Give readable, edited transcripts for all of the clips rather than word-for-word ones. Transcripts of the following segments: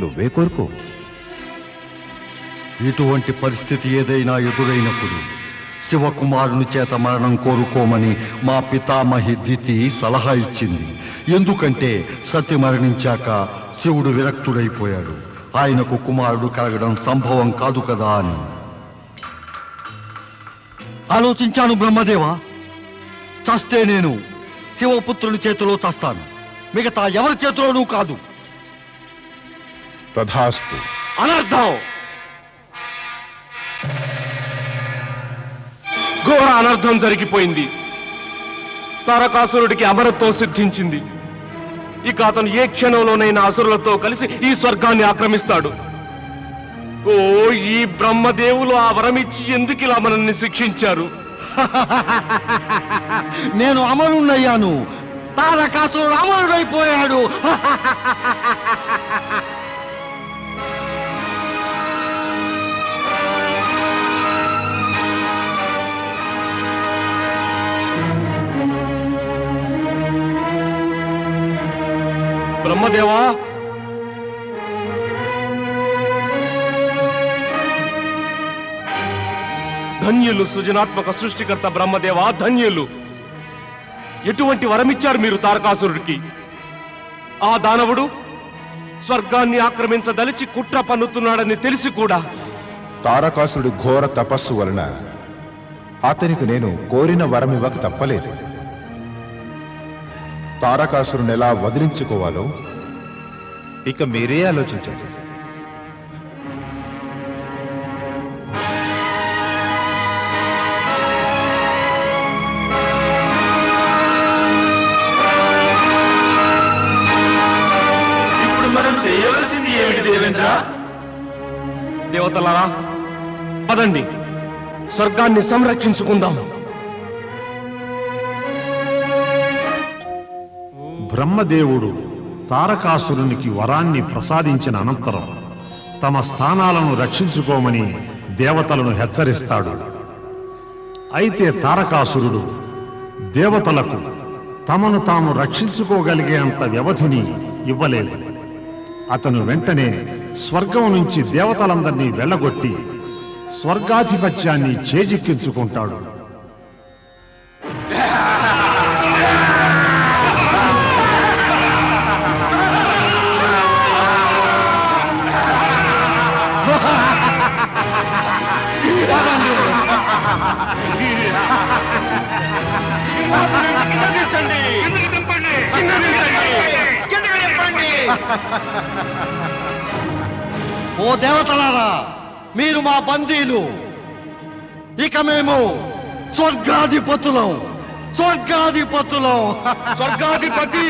నువ్వే కోరుకో. ఇటువంటి పరిస్థితి ఏదైనా ఎదురైనప్పుడు శివకుమారుని చేత మరణం కోరుకోమని మా పితామహి దితి సలహా ఇచ్చింది. ఎందుకంటే సతి మరణించాక శివుడు విరక్తుడైపోయాడు, ఆయనకు కుమారుడు కలగడం సంభవం కాదు కదా అని ఆలోచించాను. బ్రహ్మదేవా, చస్తే నేను శివపుత్రుని చేతిలో చస్తాను, మిగతా ఎవరి చేతిలోనూ కాదు. తథాస్తు. అనర్థం, ఘోర అనర్థం జరిగిపోయింది. తారకాసురుడికి అమరత్వం సిద్ధించింది. ఇక అతను ఏ క్షణంలోనైనా అసురులతో కలిసి ఈ స్వర్గాన్ని ఆక్రమిస్తాడు. ఓ, ఈ బ్రహ్మదేవులు ఆ వరమిచ్చి ఎందుకు ఇలా మనల్ని శిక్షించారు? నేను అమరుణ్ణయ్యాను, తారకాసురుడు అమరుడైపోయాడు. బ్రహ్మదేవా, ధన్యులు సృజనాత్మక సృష్టికర్త బ్రహ్మదేవా, ధన్యులు. ఎటువంటి వరమిచ్చారు మీరు తారకాసురుడికి? ఆ దానవుడు స్వర్గాన్ని ఆక్రమించదలిచి కుట్ర పన్నుతున్నాడని తెలిసి కూడా తారకాసురుడి ఘోర తపస్సు వలన అతనికి నేను కోరిన వరమివ్వక తప్పలేదు. తారకాసురుని ఎలా వదిలించుకోవాలో ఇక మీరే ఆలోచించండి. ఇప్పుడు మనం చేయవలసింది ఏమిటి దేవేంద్ర? దేవతలారా, పదండి, స్వర్గాన్ని సంరక్షించుకుందాం. బ్రహ్మదేవుడు తారకాసురునికి వరాన్ని ప్రసాదించిన అనంతరం తమ స్థానాలను రక్షించుకోమని దేవతలను హెచ్చరిస్తాడు. అయితే తారకాసురుడు దేవతలకు తమను తాము రక్షించుకోగలిగేంత వ్యవధిని ఇవ్వలేదు. అతను వెంటనే స్వర్గం నుంచి దేవతలందరినీ వెళ్ళగొట్టి స్వర్గాధిపత్యాన్ని చేజిక్కించుకుంటాడు. ఓ దేవతలారా, మీరు మా బందీలు. ఇక మేము స్వర్గాధిపతులం. స్వర్గాధిపతి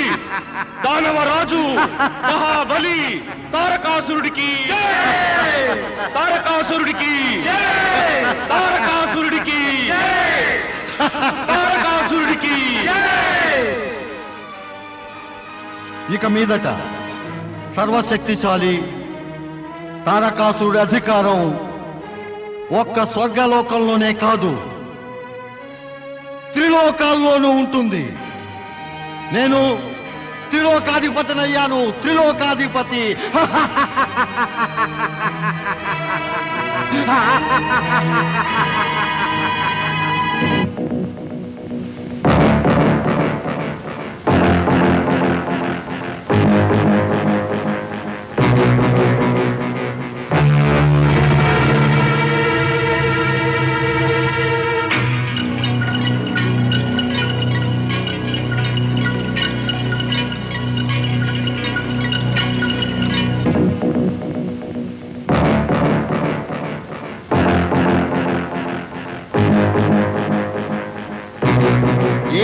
దానవరాజు మహాబలి తారకాసురుడికి, తారకాసురుడికి, తారకాసురుడికి, తారకాసురుడికి. ఇక మీదట సర్వశక్తిశాలి తారకాసురుడి అధికారం ఒక్క స్వర్గలోకంలోనే కాదు, త్రిలోకాల్లోనూ ఉంటుంది. నేను త్రిలోకాధిపతినయ్యాను, త్రిలోకాధిపతి.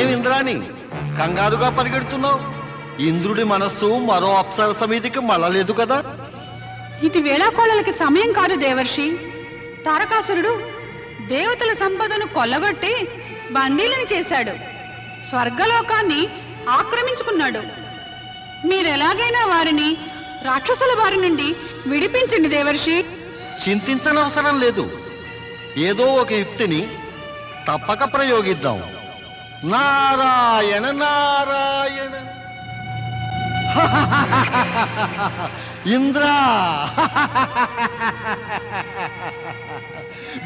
ఏమింద్రాని కంగారుగా పరిగెడుతున్నావు? ఇంద్రుడి మనస్సు మరో అప్సరస మీదికి మళ్ళలేదు కదా? ఇది వేళాకోళలకి సమయం కాదు దేవర్షి. తారకాసురుడు దేవతల సంపదను కొల్లగొట్టి బందీలను చేశాడు, స్వర్గలోకాన్ని ఆక్రమించుకున్నాడు. మీరెలాగైనా వారిని రాక్షసుల బారి నుండి విడిపించండి దేవర్షి. చింతించనవసరం లేదు, ఏదో ఒక యుక్తిని తప్పక ప్రయోగిద్దాం. నారాయణ నారాయణ. ఇంద్ర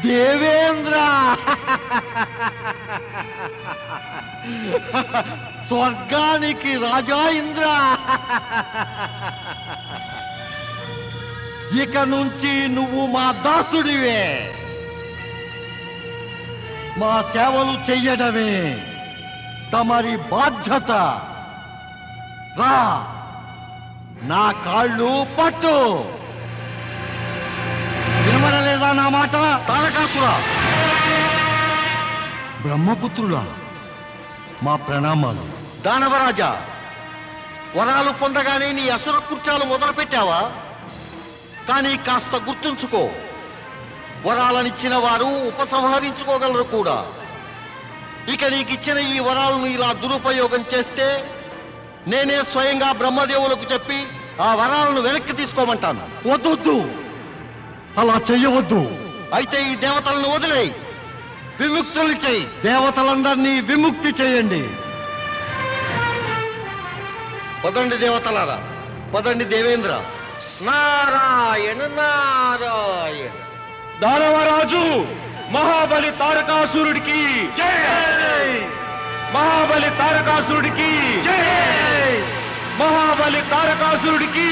దేవేంద్ర స్వర్గానికి రాజా ఇంద్ర ఇక నుంచి నువ్వు మా దాసుడివే మా సేవలు చెయ్యడమే తమరి బాధ్యత రా నా కాళ్ళు పట్టు వినబడలేదా నా మాట తారకాసురా బ్రహ్మపుత్రులా మా ప్రణామాలు దానవరాజా వరాలు పొందగానే నీ అసుర కృత్యాలు మొదలు పెట్టావా కానీ కాస్త గుర్తుంచుకో వరాలనిచ్చిన వారు ఉపసంహరించుకోగలరు కూడా ఇక నీకిచ్చిన ఈ వరాలను ఇలా దురుపయోగం చేస్తే నేనే స్వయంగా బ్రహ్మదేవులకు చెప్పి ఆ వరాలను వెనక్కి తీసుకోమంటాను వద్దు అలా చెయ్యవద్దు అయితే ఈ దేవతలను వదిలేయి విముక్తులు చేయి దేవతలందరినీ విముక్తి చేయండి పదండి దేవతలారా పదండి దేవేంద్ర నారాయణ నారాయణ దానవరాజు మహాబలి తారకాసురుడికి మహాబలి తారకాసురుడికి మహాబలి తారకాసురుడికి